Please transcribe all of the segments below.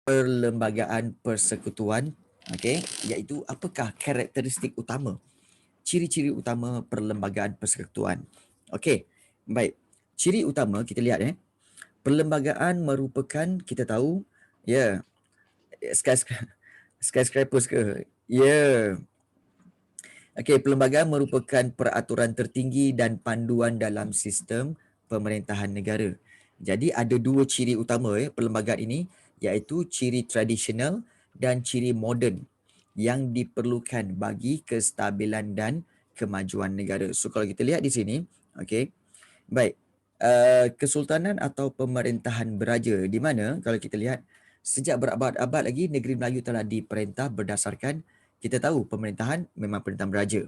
perlembagaan persekutuan, okey, iaitu apakah karakteristik utama, ciri-ciri utama perlembagaan persekutuan. Okey, baik. Ciri utama kita lihat perlembagaan merupakan kita tahu ya, skyscrapers ke? Ya. Okey, perlembagaan merupakan peraturan tertinggi dan panduan dalam sistem pemerintahan negara. Jadi ada dua ciri utama perlembagaan ini, iaitu ciri tradisional dan ciri moden yang diperlukan bagi kestabilan dan kemajuan negara. So kalau kita lihat di sini, okey. Baik. Kesultanan atau pemerintahan beraja, di mana kalau kita lihat sejak berabad-abad lagi negeri Melayu telah diperintah berdasarkan, kita tahu pemerintahan memang pemerintahan beraja.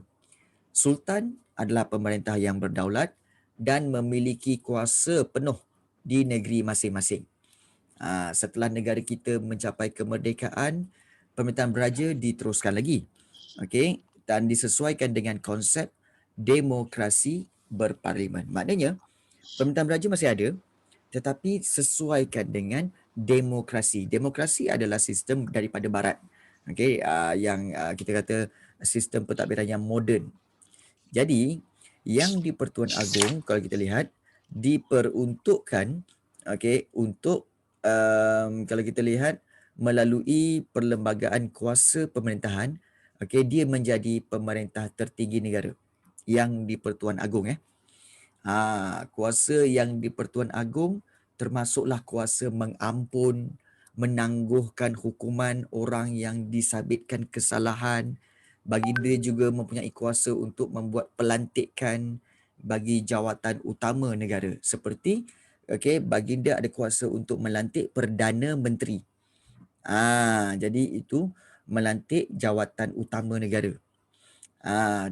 Sultan adalah pemerintah yang berdaulat dan memiliki kuasa penuh di negeri masing-masing. Setelah negara kita mencapai kemerdekaan, pemerintahan beraja diteruskan lagi. Okey, dan disesuaikan dengan konsep demokrasi berparlimen. Maknanya, pemerintahan beraja masih ada, tetapi sesuaikan dengan demokrasi. Demokrasi adalah sistem daripada barat. Okey, yang kita kata sistem pentadbiran yang moden. Jadi, yang di Pertuan Agong kalau kita lihat diperuntukkan untuk kalau kita lihat melalui perlembagaan kuasa pemerintahan, dia menjadi pemerintah tertinggi negara yang di Pertuan Agong kuasa yang di Pertuan Agong termasuklah kuasa mengampun, menangguhkan hukuman orang yang disabitkan kesalahan. Baginda juga mempunyai kuasa untuk membuat pelantikan bagi jawatan utama negara. Seperti baginda ada kuasa untuk melantik Perdana Menteri. Jadi itu melantik jawatan utama negara.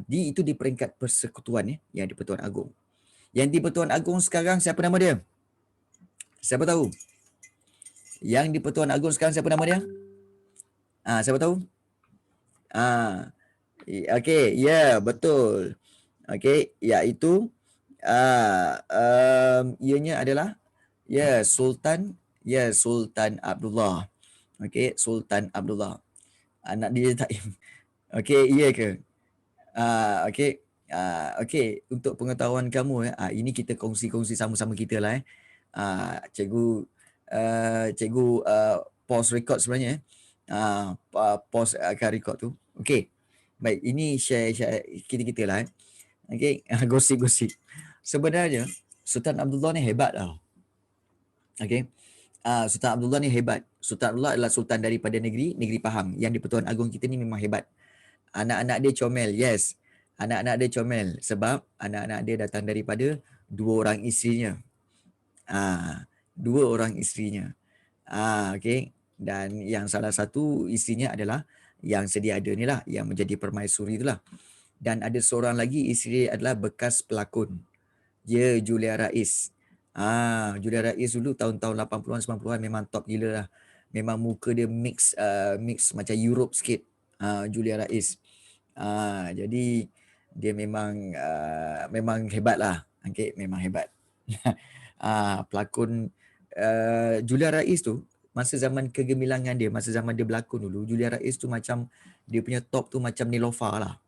Itu di peringkat persekutuan yang di Pertuan Agong. Yang di Pertuan Agong sekarang siapa nama dia? Siapa tahu? Yang di Pertuan Agong sekarang siapa nama dia? Siapa tahu? Okey, ya, betul. Okey, iaitu ianya adalah Sultan Abdullah. Okey, Sultan Abdullah. Anak dia Taim. Okey, iya ke? Okey. Okey, untuk pengetahuan kamu ini kita kongsi-kongsi sama-sama kita lah cikgu cikgu pause record sebenarnya pause akan record tu. Okey. Baik, ini share kita-kita lah Okey, gosip-gosip. Sebenarnya Sultan Abdullah ni hebat tau. Okey. Sultan Abdullah ni hebat. Sultan Abdullah adalah sultan daripada negeri Pahang. Yang di Pertuan Agong kita ni memang hebat. Anak-anak dia comel, yes. Anak-anak dia comel sebab anak-anak dia datang daripada dua orang isterinya. Dua orang isterinya. Okey. Dan yang salah satu isterinya adalah yang sedia ada ni lah, yang menjadi permaisuri tu lah. Dan ada seorang lagi isteri adalah bekas pelakon. Dia Julia Rais. Julia Rais dulu tahun-tahun 80-an 90-an memang top gila lah. Memang muka dia mix macam Europe sikit. Julia Rais. Jadi dia memang hebat lah. Okey, memang hebat. Pelakon Julia Rais tu masa zaman kegemilangan dia, masa zaman dia berlakon dulu, Julia Rais tu macam dia punya top tu macam Niloufar lah.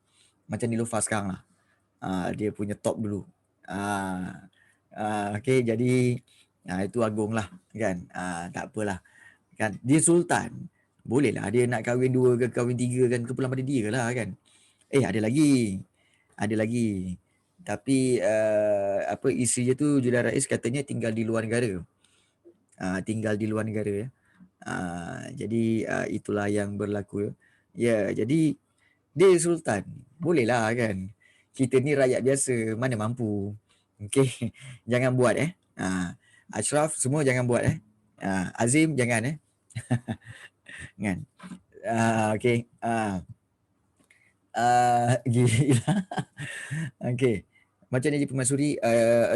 Macam Niloufar sekarang lah. Dia punya top dulu. Okey, jadi itu Agong lah kan. Tak apalah. Kan dia sultan. Bolehlah dia nak kahwin dua ke kahwin tiga kan, kepulang pada dia lah kan. Ada lagi. Ada lagi. Tapi isteri dia tu Julia Rais katanya tinggal di luar negara. Tinggal di luar negara. Jadi itulah yang berlaku. Jadi dia sultan. Bolehlah kan. Kita ni rakyat biasa, mana mampu. Okey. Jangan buat Ashraf semua jangan buat Azim jangan kan. Okey. Gila. Okey. Macam dia jadi permaisuri,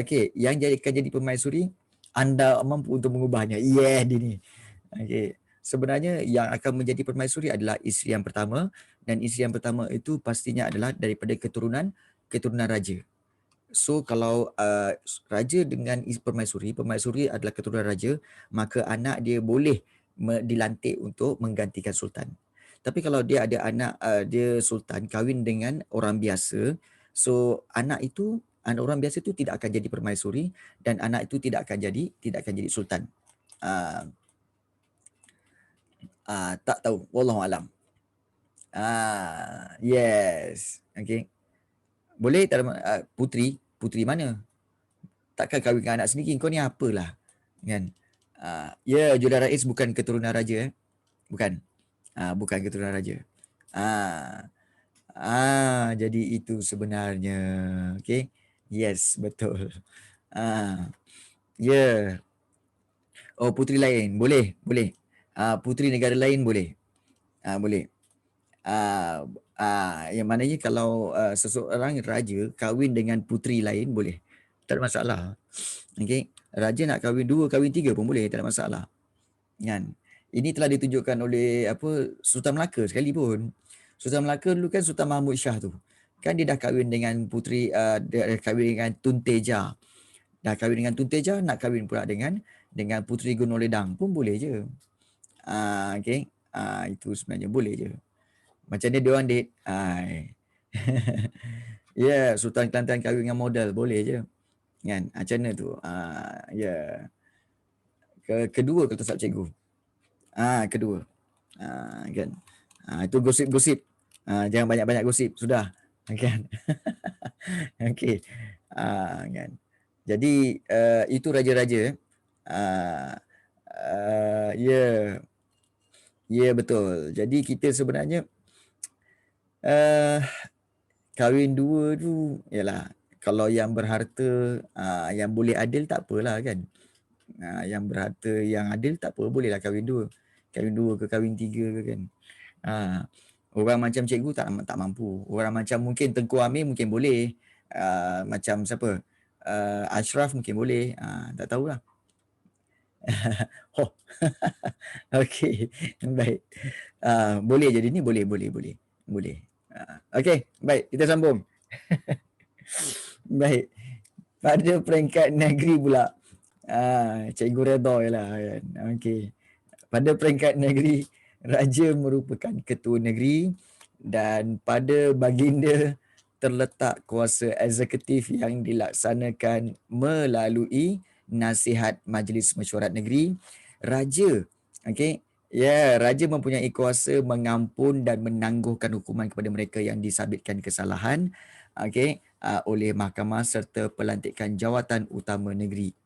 okey, yang akan jadi permaisuri anda mampu untuk mengubahnya. Dia ni. Okey. Sebenarnya yang akan menjadi permaisuri adalah isteri yang pertama, dan isteri yang pertama itu pastinya adalah daripada keturunan raja. So kalau raja dengan permaisuri adalah keturunan raja, maka anak dia boleh dilantik untuk menggantikan sultan. Tapi kalau dia ada anak, dia sultan kahwin dengan orang biasa, so anak orang biasa itu tidak akan jadi permaisuri dan anak itu tidak akan jadi sultan. Ah, tak tahu, wallahu alam. Yes. Okey. Boleh tak ada, putri mana? Takkan kahwin dengan anak sendiri, kau ni apalah. Kan? Ya, Julia Rais bukan keturunan raja. Bukan. Bukan keturunan raja. Jadi itu sebenarnya. Okey. Yes, betul. Ya. Oh, puteri lain. Boleh. Puteri negara lain boleh. Boleh. Yang maknanya kalau seseorang raja kahwin dengan puteri lain boleh. Tak ada masalah. Okey. Raja nak kahwin 2, kahwin 3 pun boleh, tak ada masalah. Kan? Ini telah ditunjukkan oleh Sultan Melaka sekalipun. Sultan Melaka dulu kan Sultan Mahmud Shah tu. Kan dia dah kahwin dengan puteri, dia dah kahwin dengan Tun Teja. Dah kahwin dengan Tun Teja, nak kahwin pula dengan puteri Gunung Ledang pun boleh je. Okey. Itu sebenarnya boleh je. Macam dia orang date. Ya, Sultan Kelantan kahwin dengan model boleh je. Kan? Macam mana tu? Ya. Kedua kalau tak cikgu. Kedua. Kan. Itu gosip-gosip. Jangan banyak-banyak gosip. Sudah. Kan? Okey. Kan. Jadi itu raja-raja. Ya. Ya, betul. Jadi kita sebenarnya kahwin 2 tu ialah kalau yang berharta, yang boleh adil tak apalah kan. Yang berharta yang adil tak apa, bolehlah kahwin 2. Kahwin 2 ke kahwin 3 ke kan. Orang macam cikgu tak mampu. Orang macam mungkin Tengku Amir mungkin boleh. Macam siapa? Ashraf mungkin boleh. Tak tahulah. Oh. Okey. Baik. Boleh jadi ni, boleh. Okey, baik, kita sambung. Baik. Pada peringkat negeri pula. Cikgu redha jelah kan. Okey. Pada peringkat negeri, raja merupakan ketua negeri dan pada baginda terletak kuasa eksekutif yang dilaksanakan melalui nasihat Majlis Mesyuarat Negeri. Raja, okey, raja mempunyai kuasa mengampun dan menangguhkan hukuman kepada mereka yang disabitkan kesalahan, okey, oleh mahkamah serta pelantikan jawatan utama negeri.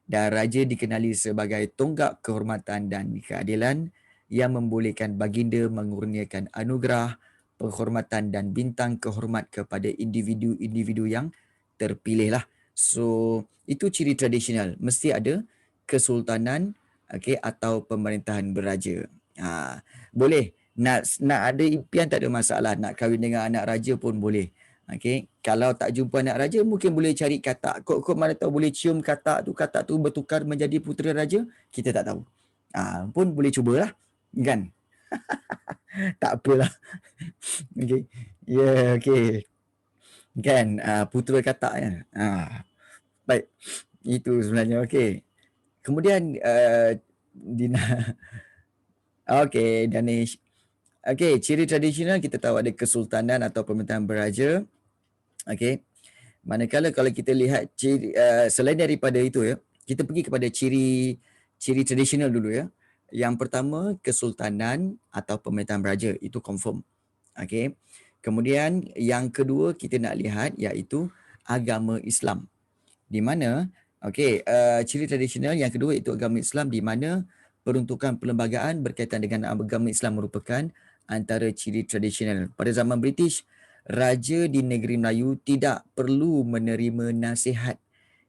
Dan raja dikenali sebagai tonggak kehormatan dan keadilan yang membolehkan baginda mengurniakan anugerah, penghormatan dan bintang kehormat kepada individu-individu yang terpilih lah. So, itu ciri tradisional. Mesti ada kesultanan, atau pemerintahan beraja. Boleh. Nak ada impian tak ada masalah. Nak kahwin dengan anak raja pun boleh. Kalau tak jumpa anak raja, mungkin boleh cari katak. Kok mana tahu boleh cium katak tu bertukar menjadi putera raja, kita tak tahu. Pun boleh cubalah, kan? Tak apalah. Okey. Okey. Kan, putera katak ya. Baik. Itu sebenarnya. Okey. Kemudian Dina. Okey, Danish. Okey, ciri tradisional kita tahu ada kesultanan atau pemerintahan beraja. Okey. Manakala kalau kita lihat ciri, selain daripada itu ya, kita pergi kepada ciri tradisional dulu ya. Yang pertama, kesultanan atau pemerintahan beraja, itu confirm. Okey. Kemudian yang kedua kita nak lihat iaitu agama Islam. Di mana ciri tradisional yang kedua itu agama Islam, di mana peruntukan perlembagaan berkaitan dengan agama Islam merupakan antara ciri tradisional. Pada zaman British, raja di negeri Melayu tidak perlu menerima nasihat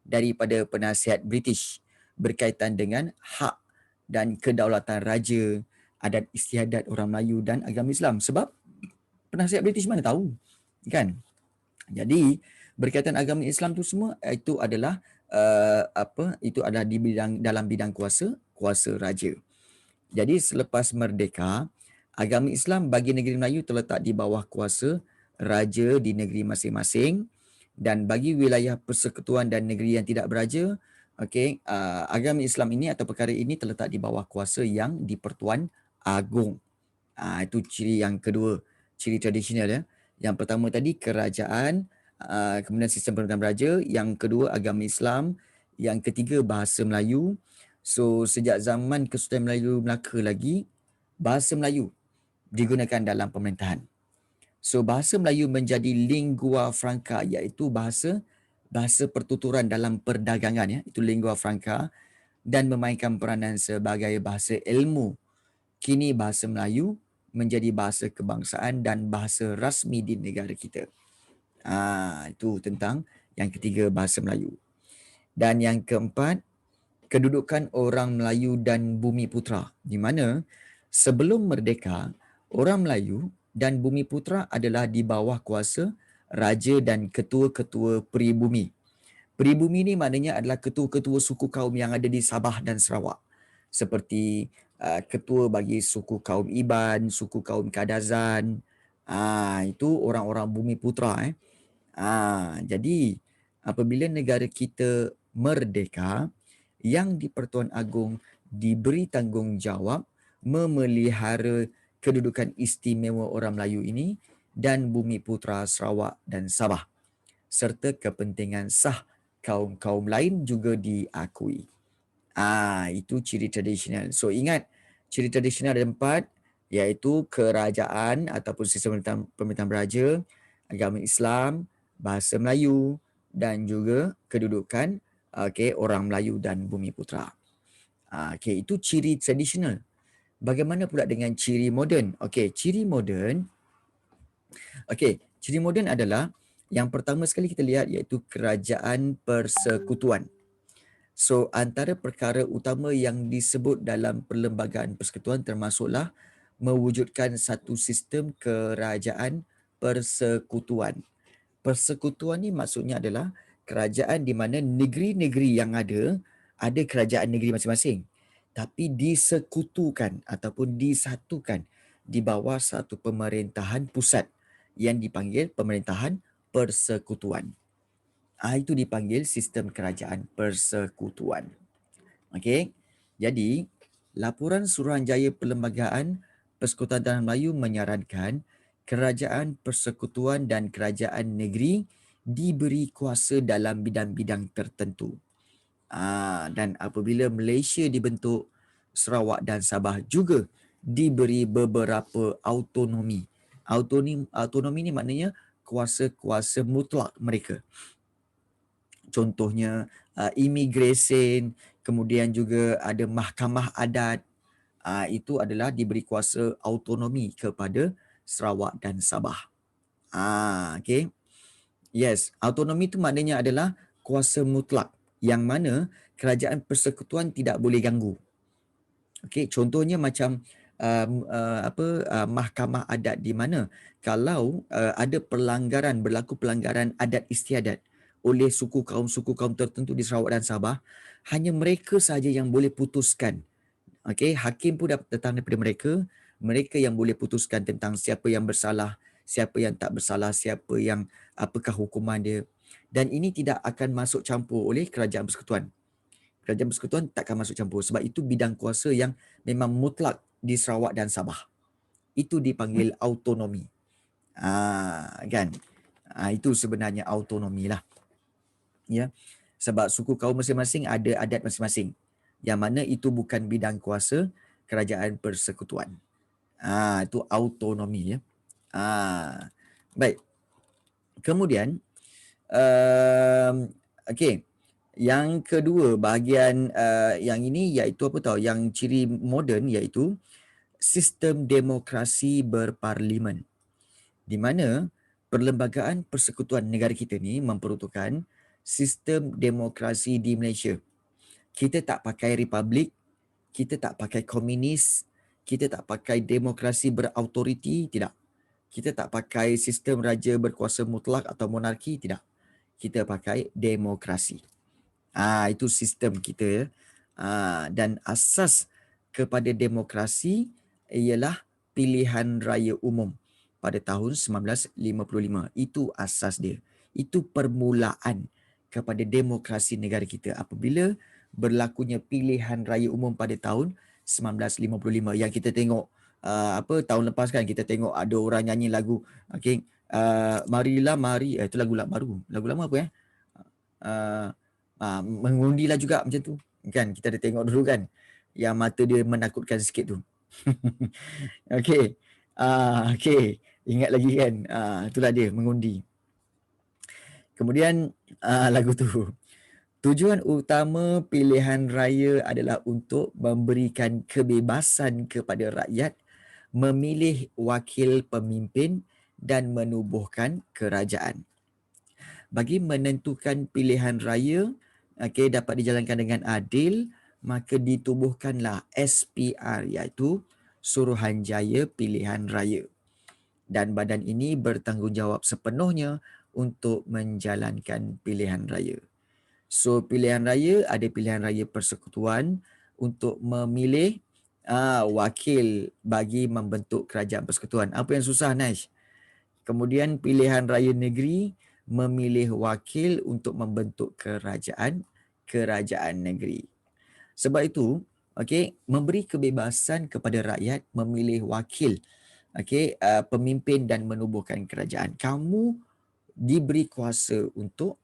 daripada penasihat British berkaitan dengan hak dan kedaulatan raja, adat istiadat orang Melayu dan agama Islam. Sebab penasihat British mana tahu, kan? Jadi berkaitan agama Islam tu semua itu adalah itu adalah di dalam bidang kuasa raja. Jadi selepas merdeka, agama Islam bagi negeri Melayu terletak di bawah kuasa raja di negeri masing-masing, dan bagi wilayah persekutuan dan negeri yang tidak beraja, okey, agama Islam ini atau perkara ini terletak di bawah kuasa yang di-Pertuan Agong. Itu ciri yang kedua, ciri tradisional ya. Yang pertama tadi kerajaan, kemudian sistem pemerintahan beraja, yang kedua agama Islam, yang ketiga bahasa Melayu. So sejak zaman Kesultanan Melayu Melaka lagi, bahasa Melayu digunakan dalam pemerintahan. So bahasa Melayu menjadi lingua franca, iaitu bahasa pertuturan dalam perdagangan ya, itu lingua franca, dan memainkan peranan sebagai bahasa ilmu. Kini bahasa Melayu menjadi bahasa kebangsaan dan bahasa rasmi di negara kita. Itu tentang yang ketiga, bahasa Melayu. Dan yang keempat, kedudukan orang Melayu dan Bumiputera, di mana sebelum merdeka, orang Melayu dan Bumiputera adalah di bawah kuasa raja dan ketua-ketua peribumi. Peribumi ni maknanya adalah ketua-ketua suku kaum yang ada di Sabah dan Sarawak. Seperti ketua bagi suku kaum Iban, suku kaum Kadazan. Itu orang-orang Bumiputera. Jadi apabila negara kita merdeka, yang di-Pertuan Agong diberi tanggungjawab memelihara kedudukan istimewa orang Melayu ini dan Bumiputera Sarawak dan Sabah, serta kepentingan sah kaum-kaum lain juga diakui. Itu ciri tradisional. So ingat, ciri tradisional ada 4, iaitu kerajaan ataupun sistem pemerintahan beraja, agama Islam, bahasa Melayu dan juga kedudukan orang Melayu dan Bumiputera. Itu ciri tradisional. Bagaimana pula dengan ciri moden? Ciri moden. Ciri moden adalah yang pertama sekali kita lihat iaitu kerajaan persekutuan. So antara perkara utama yang disebut dalam perlembagaan persekutuan termasuklah mewujudkan satu sistem kerajaan persekutuan. Persekutuan ni maksudnya adalah kerajaan di mana negeri-negeri yang ada kerajaan negeri masing-masing, tapi disekutukan ataupun disatukan di bawah satu pemerintahan pusat yang dipanggil pemerintahan persekutuan. Itu dipanggil sistem kerajaan persekutuan. Okey. Jadi, laporan Suruhanjaya Perlembagaan Persekutuan Tanah Melayu menyarankan kerajaan persekutuan dan kerajaan negeri diberi kuasa dalam bidang-bidang tertentu. Dan apabila Malaysia dibentuk, Sarawak dan Sabah juga diberi beberapa autonomi. Autonomi ni maknanya kuasa-kuasa mutlak mereka. Contohnya immigration, kemudian juga ada mahkamah adat. Itu adalah diberi kuasa autonomi kepada Sarawak dan Sabah. Okay. Yes, autonomi itu maknanya adalah kuasa mutlak yang mana kerajaan persekutuan tidak boleh ganggu. Okay, contohnya macam mahkamah adat, di mana kalau ada berlaku pelanggaran adat istiadat oleh suku kaum tertentu di Sarawak dan Sabah, hanya mereka sahaja yang boleh putuskan. Okey, hakim pun datang daripada mereka yang boleh putuskan tentang siapa yang bersalah, siapa yang tak bersalah, apakah hukuman dia. Dan ini tidak akan masuk campur oleh kerajaan persekutuan. Kerajaan persekutuan takkan masuk campur sebab itu bidang kuasa yang memang mutlak di Sarawak dan Sabah. Itu dipanggil autonomi. Kan? Itu sebenarnya autonomi lah. Ya, sebab suku kaum masing-masing ada adat masing-masing, yang mana itu bukan bidang kuasa kerajaan persekutuan. Itu autonomi ya. Baik. Kemudian okey, yang kedua bahagian yang ini iaitu apa tahu, yang ciri moden iaitu sistem demokrasi berparlimen, di mana perlembagaan persekutuan negara kita ni memperuntukkan sistem demokrasi di Malaysia. Kita tak pakai republik, kita tak pakai komunis, kita tak pakai demokrasi berautoriti, tidak. Kita tak pakai sistem raja berkuasa mutlak atau monarki, tidak. Kita pakai demokrasi. Itu sistem kita ya. Dan asas kepada demokrasi ialah pilihan raya umum pada tahun 1955. Itu asas dia. Itu permulaan kepada demokrasi negara kita. Apabila berlakunya pilihan raya umum pada tahun 1955 yang kita tengok tahun lepas kan kita tengok ada orang nyanyi lagu marilah mari itu lagu baru, lagu lama apa mengundilah juga macam tu kan, kita ada tengok dulu kan yang mata dia menakutkan sikit tu. Okey. Okey, ingat lagi kan, itulah dia mengundi. Kemudian lagu tu, tujuan utama pilihan raya adalah untuk memberikan kebebasan kepada rakyat memilih wakil pemimpin dan menubuhkan kerajaan. Bagi menentukan pilihan raya dapat dijalankan dengan adil, maka ditubuhkanlah SPR iaitu Suruhanjaya Pilihan Raya. Dan badan ini bertanggungjawab sepenuhnya untuk menjalankan pilihan raya. So pilihan raya ada pilihan raya persekutuan untuk memilih wakil bagi membentuk kerajaan persekutuan. Apa yang susah, Nash? Kemudian pilihan raya negeri memilih wakil untuk membentuk kerajaan negeri. Sebab itu, memberi kebebasan kepada rakyat memilih wakil pemimpin dan menubuhkan kerajaan. Kamu diberi kuasa untuk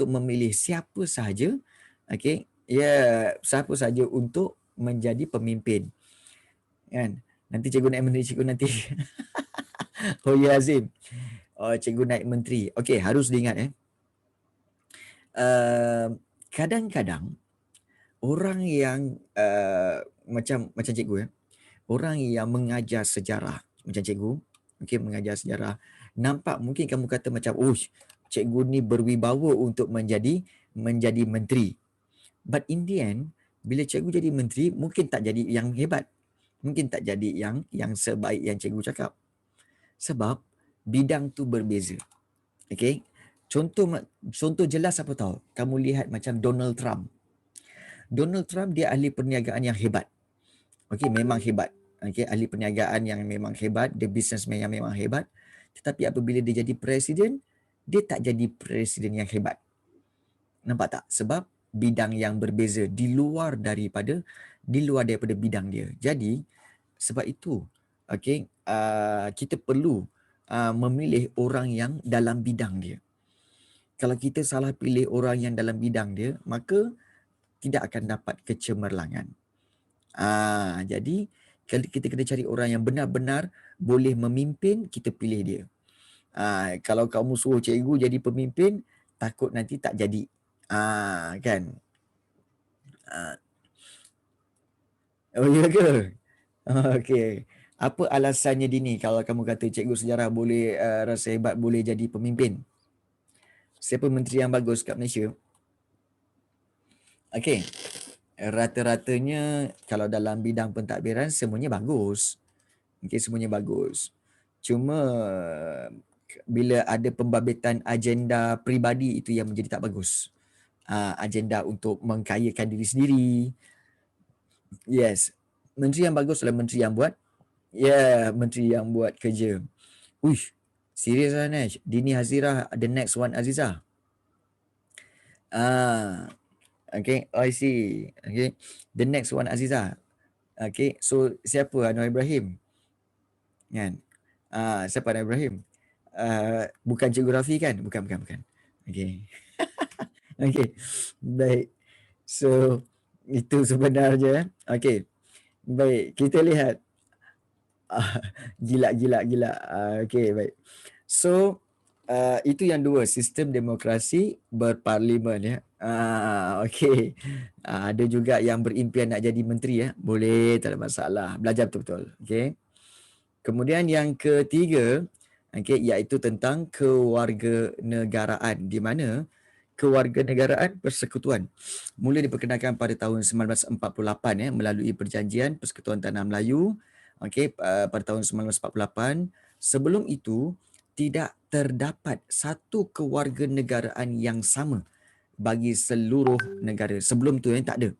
memilih siapa sahaja siapa sahaja untuk menjadi pemimpin. Kan? Nanti cikgu naik menteri, cikgu nanti oh ya Azim. Cikgu naik menteri. Okey, harus diingat kadang-kadang orang yang macam cikgu orang yang mengajar sejarah macam cikgu, mengajar sejarah, nampak mungkin kamu kata macam, cikgu ni berwibawa untuk menjadi menteri. But in the end, bila cikgu jadi menteri, mungkin tak jadi yang hebat. Mungkin tak jadi yang sebaik yang cikgu cakap. Sebab bidang tu berbeza. Okey. Contoh jelas apa tahu? Kamu lihat macam Donald Trump. Donald Trump dia ahli perniagaan yang hebat. Okey, memang hebat. Okey, ahli perniagaan yang memang hebat, dia businessman yang memang hebat. Tetapi apabila dia jadi presiden, dia tak jadi presiden yang hebat. Nampak tak? Sebab bidang yang berbeza di luar daripada bidang dia. Jadi sebab itu kita perlu memilih orang yang dalam bidang dia. Kalau kita salah pilih orang yang dalam bidang dia, maka tidak akan dapat kecemerlangan. Jadi kita kena cari orang yang benar-benar boleh memimpin, kita pilih dia. Kalau kamu suruh cikgu jadi pemimpin, takut nanti tak jadi. Kan? Oh ya ke? Okey. Apa alasannya Dini kalau kamu kata cikgu sejarah boleh rasa hebat boleh jadi pemimpin? Siapa menteri yang bagus kat Malaysia? Okey. Rata-ratanya kalau dalam bidang pentadbiran semuanya bagus. Semuanya bagus. Cuma bila ada pembabitan agenda peribadi itu yang menjadi tak bagus. Agenda untuk mengkayakan diri sendiri. Yes. Menteri yang bagus adalah menteri yang buat menteri yang buat kerja. Uish, serius lah Nash. Dini Hazirah, the next one Azizah. Okay, I see. Okay, the next one Azizah. Okay, so siapa Anwar Ibrahim? Kan? Siapa Anwar Ibrahim? Bukan Cikgu Rafi kan? Bukan. Okay. Okay, baik. So, itu sebenarnya. Okay, baik. Kita lihat. Gila. Okay, baik. So, itu yang dua, sistem demokrasi berparlimen ya. Okay. Ada juga yang berimpian nak jadi menteri ya. Boleh, tak ada masalah. Belajar betul-betul. Okay. Kemudian yang ketiga, iaitu tentang kewarganegaraan, di mana kewarganegaraan persekutuan mula diperkenalkan pada tahun 1948 melalui perjanjian Persekutuan Tanah Melayu pada tahun 1948. Sebelum itu tidak terdapat satu kewarganegaraan yang sama bagi seluruh negara. Sebelum tu tak ada.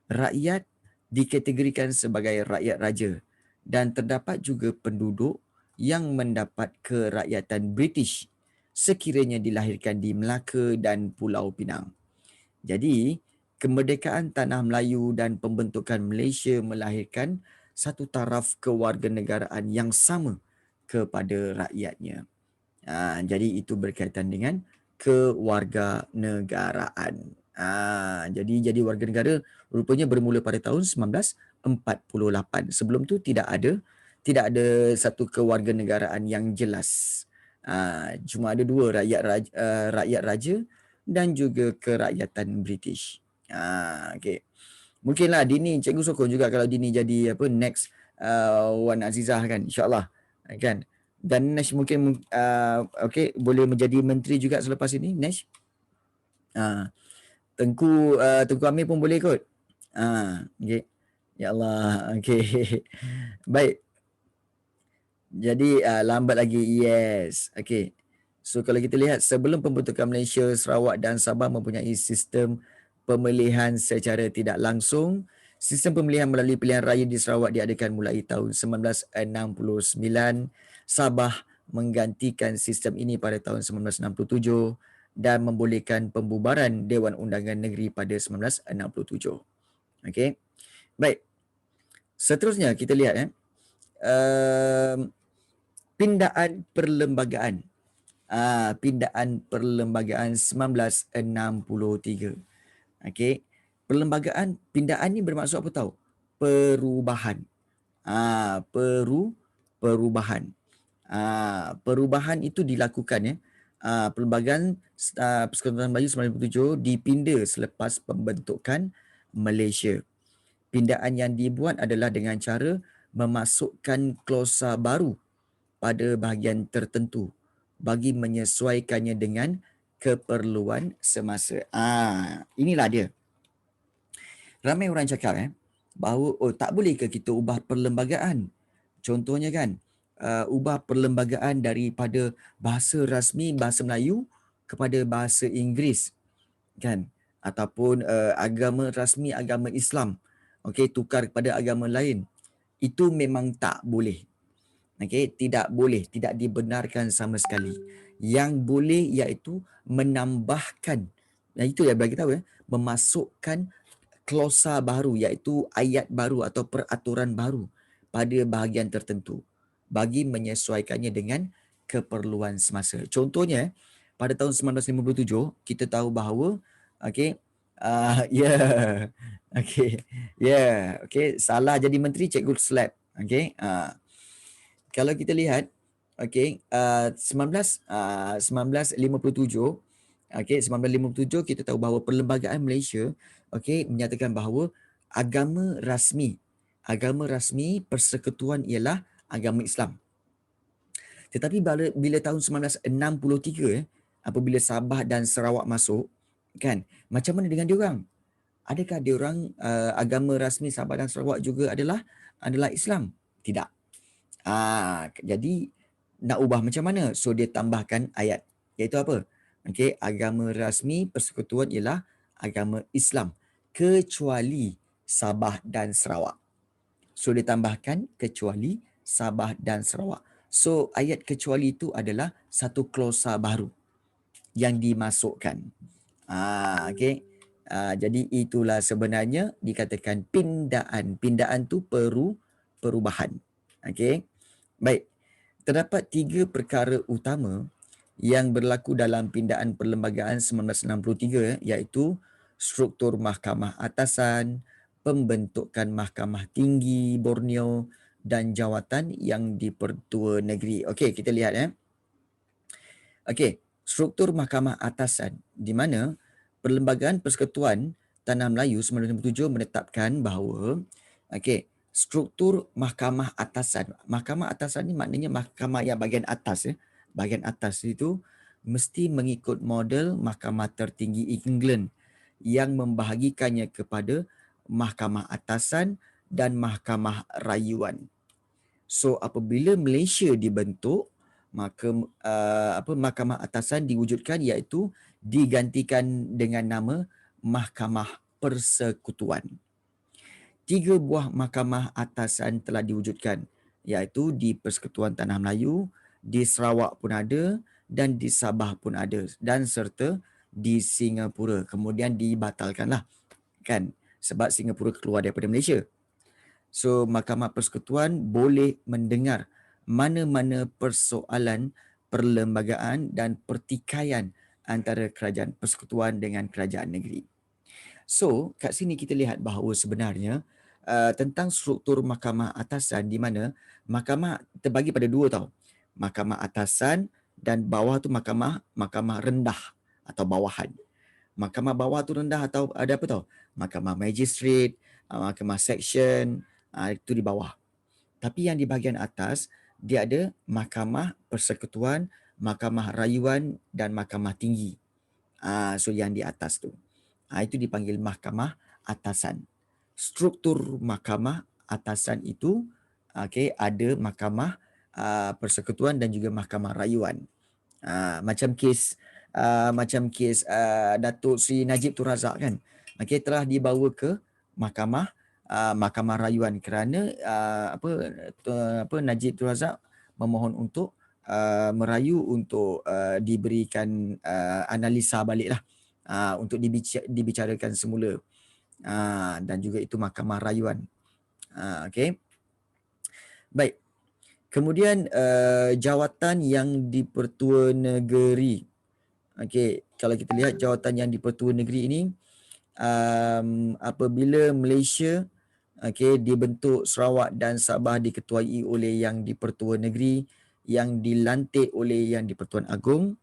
Rakyat dikategorikan sebagai rakyat raja dan terdapat juga penduduk yang mendapat kerakyatan British sekiranya dilahirkan di Melaka dan Pulau Pinang. Jadi, kemerdekaan tanah Melayu dan pembentukan Malaysia melahirkan satu taraf kewarganegaraan yang sama kepada rakyatnya. Jadi itu berkaitan dengan kewarganegaraan. Jadi warga negara rupanya bermula pada tahun 1948. Sebelum tu tidak ada satu kewarganegaraan yang jelas. Cuma ada dua, rakyat raja dan juga kerakyatan British. Okey. Mungkinlah Dini, cikgu sokong juga kalau Dini jadi next Wan Azizah kan, insya-Allah. Kan? Dan Nash mungkin boleh menjadi menteri juga selepas ini, Nash. Tengku Amir pun boleh ikut. Okey. Ya Allah. Okey. Baik. Jadi lambat lagi. Yes. Okey. So kalau kita lihat sebelum pembentukan Malaysia, Sarawak dan Sabah mempunyai sistem pemilihan secara tidak langsung. Sistem pemilihan melalui pilihan raya di Sarawak diadakan mulai tahun 1969. Sabah menggantikan sistem ini pada tahun 1967 dan membolehkan pembubaran Dewan Undangan Negeri pada 1967. Okey. Baik. Seterusnya kita lihat pindaan perlembagaan. Pindaan perlembagaan 1963. Okey. Pindaan ni bermaksud apa tahu? Perubahan. Perubahan. Perubahan itu dilakukan Perlembagaan Persekutuan Melayu 1997 dipinda selepas pembentukan Malaysia. Pindaan yang dibuat adalah dengan cara memasukkan klausa baru pada bahagian tertentu bagi menyesuaikannya dengan keperluan semasa. Inilah dia. Ramai orang cakap bahawa tak boleh ke kita ubah perlembagaan. Contohnya kan, ubah perlembagaan daripada bahasa rasmi bahasa Melayu kepada bahasa Inggeris kan, ataupun agama rasmi agama Islam, okey, tukar kepada agama lain. Itu memang tak boleh. Okey, tidak boleh, tidak dibenarkan sama sekali. Yang boleh iaitu menambahkan, itu yang bagi tahu memasukkan klausa baru iaitu ayat baru atau peraturan baru pada bahagian tertentu bagi menyesuaikannya dengan keperluan semasa. Contohnya pada tahun 1957 kita tahu bahawa salah jadi menteri cikgu slap. Kalau kita lihat 1957 kita tahu bahawa Perlembagaan Malaysia menyatakan bahawa agama rasmi persekutuan ialah agama Islam. Tetapi bila tahun 1963 apabila Sabah dan Sarawak masuk kan, macam mana dengan diorang? Adakah diorang agama rasmi Sabah dan Sarawak juga adalah Islam? Tidak. Jadi nak ubah macam mana? So dia tambahkan ayat iaitu apa? Agama rasmi persekutuan ialah agama Islam kecuali Sabah dan Sarawak. So dia tambahkan kecuali Sabah dan Sarawak. So ayat kecuali itu adalah satu klausa baru yang dimasukkan. Jadi itulah sebenarnya dikatakan pindaan. Pindaan tu perubahan. Baik. Terdapat 3 perkara utama yang berlaku dalam pindaan perlembagaan 1963 iaitu struktur mahkamah atasan, pembentukan mahkamah tinggi Borneo dan jawatan yang di-Pertua Negeri. Okey, kita lihat struktur mahkamah atasan di mana Perlembagaan Persekutuan Tanah Melayu 1957 menetapkan bahawa struktur mahkamah atasan. Mahkamah atasan ni maknanya mahkamah yang bahagian atas Bahagian atas itu mesti mengikut model mahkamah tertinggi England yang membahagikannya kepada mahkamah atasan dan mahkamah rayuan. So apabila Malaysia dibentuk, maka mahkamah atasan diwujudkan iaitu digantikan dengan nama Mahkamah Persekutuan. 3 buah mahkamah atasan telah diwujudkan iaitu di Persekutuan Tanah Melayu, di Sarawak pun ada dan di Sabah pun ada dan serta di Singapura. Kemudian dibatalkanlah kan, sebab Singapura keluar daripada Malaysia. So Mahkamah Persekutuan boleh mendengar mana-mana persoalan perlembagaan dan pertikaian antara kerajaan persekutuan dengan kerajaan negeri. So kat sini kita lihat bahawa sebenarnya tentang struktur mahkamah atasan di mana mahkamah terbagi pada dua tau. Mahkamah atasan dan bawah tu mahkamah rendah atau bawahan. Mahkamah bawah tu rendah atau ada apa tau? Mahkamah magistrate, mahkamah section, itu di bawah. Tapi yang di bahagian atas dia ada mahkamah persekutuan, mahkamah rayuan dan mahkamah tinggi. So yang di atas tu. Itu dipanggil mahkamah atasan. Struktur mahkamah atasan itu ada mahkamah persekutuan dan juga mahkamah rayuan. Macam kes Datuk Sri Najib Tun Razak kan. Telah dibawa ke mahkamah rayuan kerana Najib Tun Razak memohon untuk merayu untuk diberikan analisa baliklah untuk dibicarakan semula. Dan juga itu mahkamah rayuan. Okey. Baik. Kemudian jawatan yang di-Pertua Negeri. Okey, kalau kita lihat jawatan yang di-Pertua Negeri ini apabila Malaysia dibentuk, Sarawak dan Sabah diketuai oleh yang di-Pertua Negeri yang dilantik oleh yang di-Pertuan Agong,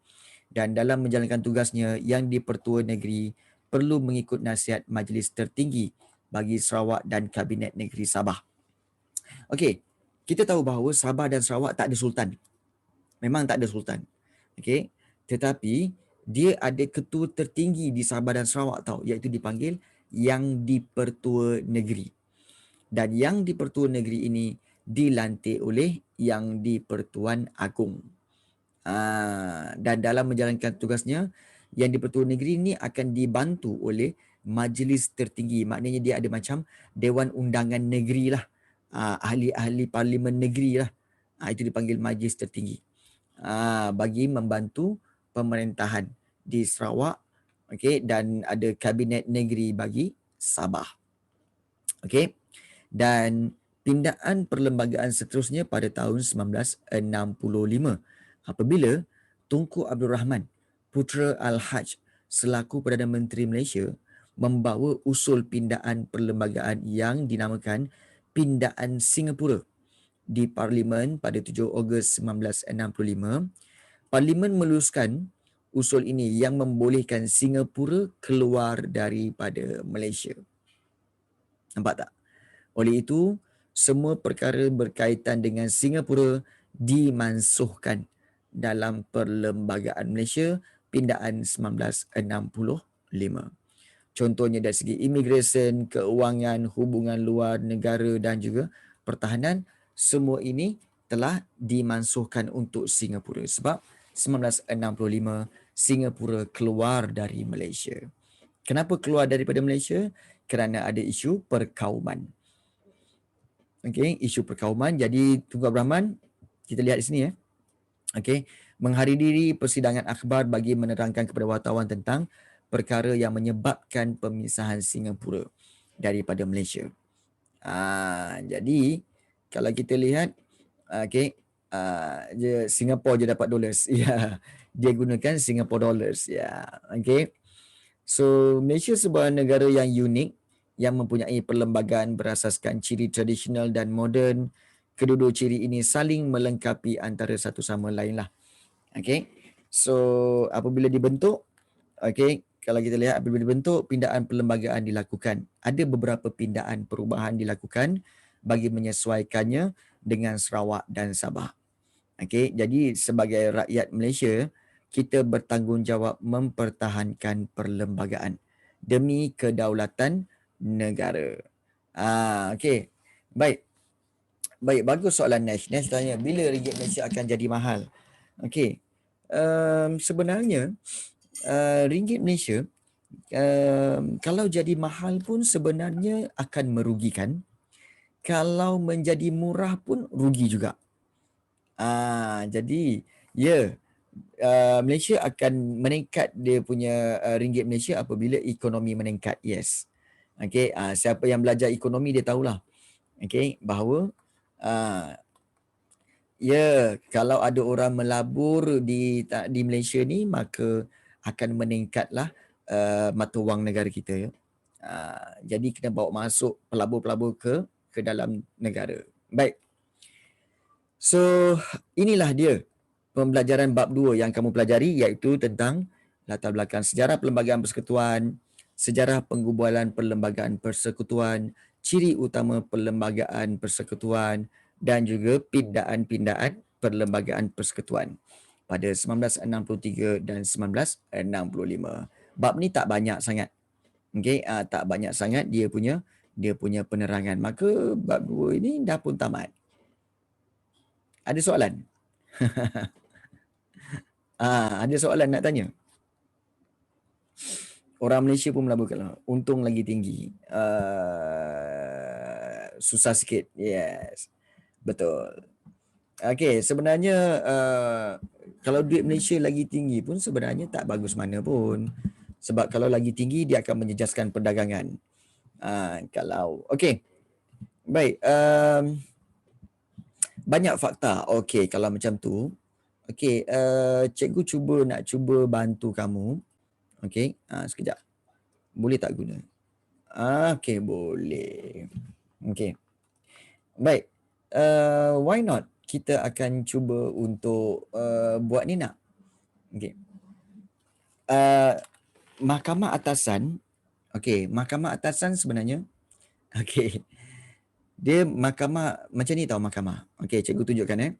dan dalam menjalankan tugasnya yang di-Pertua Negeri perlu mengikut nasihat Majlis Tertinggi bagi Sarawak dan Kabinet Negeri Sabah. Okey, kita tahu bahawa Sabah dan Sarawak tak ada sultan. Memang tak ada sultan. Okey, tetapi dia ada ketua tertinggi di Sabah dan Sarawak tau, iaitu dipanggil yang di-Pertua Negeri. Dan yang di-Pertua Negeri ini dilantik oleh yang di-Pertuan Agong. Dan dalam menjalankan tugasnya, yang di-Pertua Negeri ini akan dibantu oleh Majlis Tertinggi. Maknanya dia ada macam Dewan Undangan Negeri lah. Ahli-ahli Parlimen Negeri lah. Itu dipanggil Majlis Tertinggi. Bagi membantu pemerintahan di Sarawak, dan ada Kabinet Negeri bagi Sabah. Dan pindaan perlembagaan seterusnya pada tahun 1965 apabila Tunku Abdul Rahman, Putera Al-Haj selaku Perdana Menteri Malaysia membawa usul pindaan perlembagaan yang dinamakan Pindaan Singapura di Parlimen pada 7 Ogos 1965. Parlimen meluluskan usul ini yang membolehkan Singapura keluar daripada Malaysia. Nampak tak? Oleh itu, semua perkara berkaitan dengan Singapura dimansuhkan dalam Perlembagaan Malaysia Pindaan 1965. Contohnya dari segi immigration, keuangan, hubungan luar negara dan juga pertahanan, semua ini telah dimansuhkan untuk Singapura sebab 1965 Singapura keluar dari Malaysia. Kenapa keluar daripada Malaysia? Kerana ada isu perkauman. Isu perkauman. Jadi Tunku Abdul Rahman, kita lihat di sini ya. Menghadiri persidangan akhbar bagi menerangkan kepada wartawan tentang perkara yang menyebabkan pemisahan Singapura daripada Malaysia. Jadi kalau kita lihat, Singapore je dapat dollars. Ya, dia gunakan Singapore dollars. Ya, So Malaysia sebuah negara yang unik yang mempunyai perlembagaan berasaskan ciri tradisional dan moden. Kedua-dua ciri ini saling melengkapi antara satu sama lain lah. So apabila dibentuk, kalau kita lihat apabila dibentuk, pindaan perlembagaan dilakukan. Ada beberapa pindaan perubahan dilakukan bagi menyesuaikannya dengan Sarawak dan Sabah. Jadi sebagai rakyat Malaysia, kita bertanggungjawab mempertahankan perlembagaan demi kedaulatan negara. Baik. Baik, bagus soalan Nash. Nash tanya, bila ringgit Malaysia akan jadi mahal? Sebenarnya ringgit Malaysia kalau jadi mahal pun sebenarnya akan merugikan. Kalau menjadi murah pun rugi juga. Jadi Malaysia akan meningkat dia punya ringgit Malaysia apabila ekonomi meningkat. Yes. Okey, siapa yang belajar ekonomi dia tahulah. Okey, bahawa ya, kalau ada orang melabur di Malaysia ni, maka akan meningkatlah mata wang negara kita ya. Jadi kena bawa masuk pelabur-pelabur ke dalam negara. Baik. So inilah dia pembelajaran bab 2 yang kamu pelajari, iaitu tentang latar belakang sejarah perlembagaan persekutuan, sejarah penggubalan perlembagaan persekutuan, ciri utama perlembagaan persekutuan dan juga pindaan-pindaan perlembagaan persekutuan pada 1963 dan 1965. Bab ni tak banyak sangat. Okey, tak banyak sangat dia punya penerangan. Maka bab 2 ini dah pun tamat. Ada soalan? Ada soalan nak tanya? Orang Malaysia pun melabur kat laut. Untung lagi tinggi. Susah sikit. Yes. Betul. Okey, sebenarnya kalau duit Malaysia lagi tinggi pun sebenarnya tak bagus mana pun. Sebab kalau lagi tinggi dia akan menjejaskan perdagangan. Okey. Baik. Banyak fakta. Okey, kalau macam tu. Okey, cikgu nak cuba bantu kamu. Okey, sekejap. Boleh tak guna? Okey, boleh. Okey. Baik. Why not? Kita akan cuba untuk buat ni nak. Okey. Mahkamah atasan. Okey, mahkamah atasan sebenarnya. Okey. Dia mahkamah macam ni tau mahkamah. Okey, cikgu tunjukkan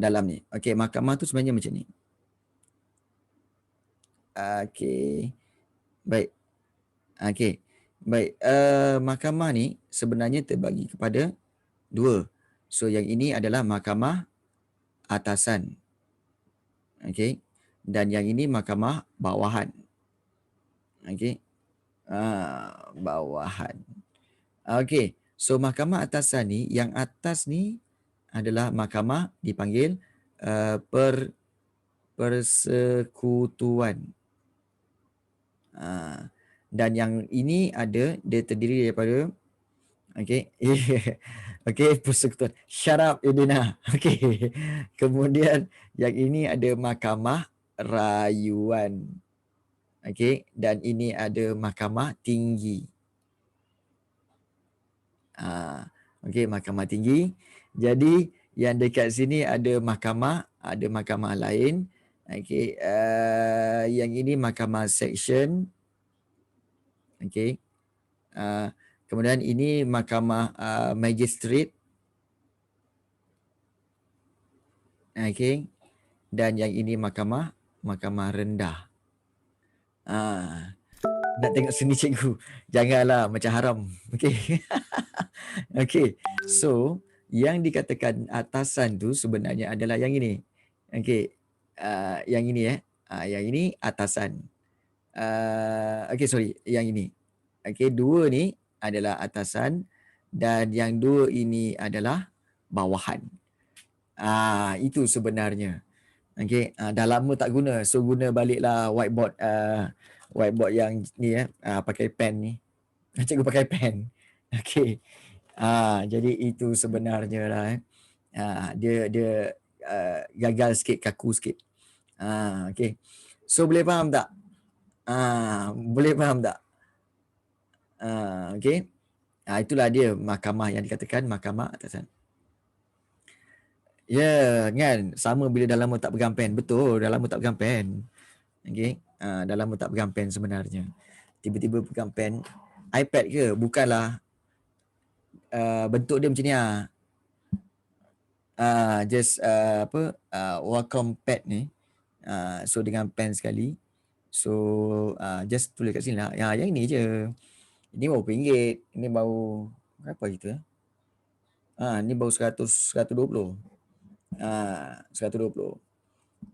dalam ni. Okey, mahkamah tu sebenarnya macam ni. Okey. Baik. Okey. Baik. Mahkamah ni sebenarnya terbagi kepada 2. So yang ini adalah mahkamah atasan. Okey. Dan yang ini mahkamah bawahan. Okey. Bawahan. Okey. So mahkamah atasan ni, yang atas ni adalah mahkamah dipanggil persekutuan. Dan yang ini dia terdiri daripada okey. Okey, persekutuan. Shut up Edina. Okey. Kemudian yang ini ada mahkamah rayuan. Okey, dan ini ada mahkamah tinggi. Okey, mahkamah tinggi. Jadi yang dekat sini ada mahkamah lain. Okey, yang ini mahkamah section. Okey. Kemudian ini mahkamah magistrate. Okey. Dan yang ini mahkamah rendah. Nak tengok sini cikgu. Janganlah macam haram. Okey. Okey. So, yang dikatakan atasan tu sebenarnya adalah yang ini. Okey. Yang ini yang ini atasan. Okey, sorry. Yang ini. Okey, 2 ni adalah atasan dan yang 2 ini adalah bawahan. Itu sebenarnya. Okey, dah lama tak guna. So guna baliklah whiteboard whiteboard yang ni pakai pen ni. Cikgu pakai pen. Okey. Jadi itu sebenarnya lah. Dia gagal sikit, kaku sikit. Okey. So boleh faham tak? Boleh faham tak? Okey. Itulah dia mahkamah yang dikatakan mahkamah atasan. Ya, kan? Sama bila dah lama tak pegang pen. Betul, dah lama tak pegang pen. Okey. Dah lama tak pegang pen sebenarnya. Tiba-tiba pegang pen. iPad ke? Bukanlah. Bentuk dia macam ni just Wacom pad ni. So dengan pen sekali. So just tulis kat sini lah. Yang ini je. Ini baru RM1. Ini baru berapa gitu ni baru 120. 120.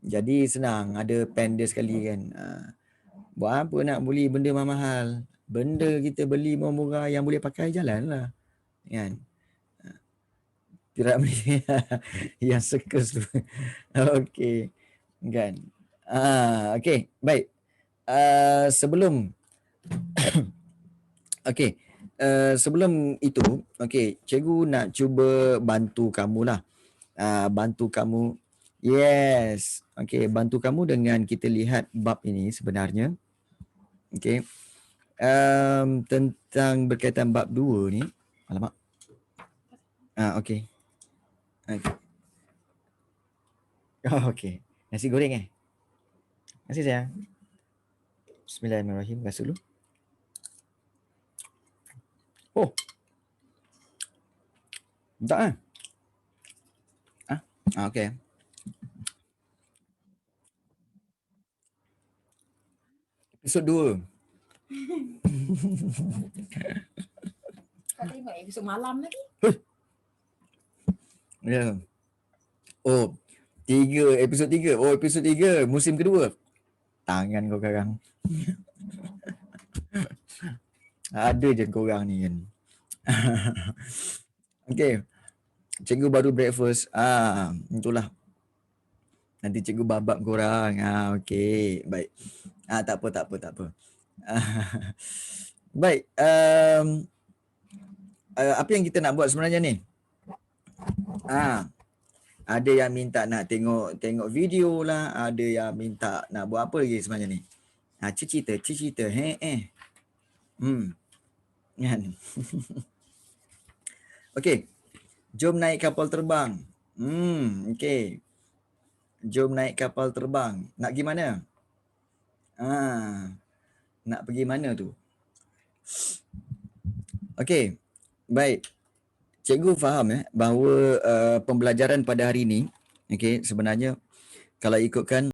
Jadi senang, ada pen dia sekali kan. Buat apa nak beli benda mahal? Benda kita beli murah yang boleh pakai jalan lah. Kan? Tidak beli yang circus tu. Okey. Kan? Okey, baik. Sebelum Okey. Sebelum itu, okey, cikgu nak cuba bantu kamulah. Bantu kamu, yes. Okey, bantu kamu dengan kita lihat bab ini sebenarnya. Okey. Tentang berkaitan bab 2 ni. Alamak. Okey. Okey. Oh, okey. Nasi goreng Terima kasih sayang. Bismillahirrahmanirrahim. Basuh dulu. Oh. Tak okey. Episod 2. Kau tengok episod malam lagi. Ya. Oh, episod 3. Oh, episod 3 musim kedua. Tangan kau sekarang. Ada je korang ni kan. Okey. Cikgu baru breakfast. Itulah. Nanti cikgu babak korang. Okey. Baik. Tak apa. Baik. Apa yang kita nak buat sebenarnya ni? Ada yang minta nak tengok video lah. Ada yang minta nak buat apa lagi sebenarnya ni? Cerita. Kan? Okey. Jom naik kapal terbang. Okey. Jom naik kapal terbang. Nak pergi mana? Nak pergi mana tu? Okey. Baik. Cikgu faham bahawa pembelajaran pada hari ini, okey, sebenarnya kalau ikutkan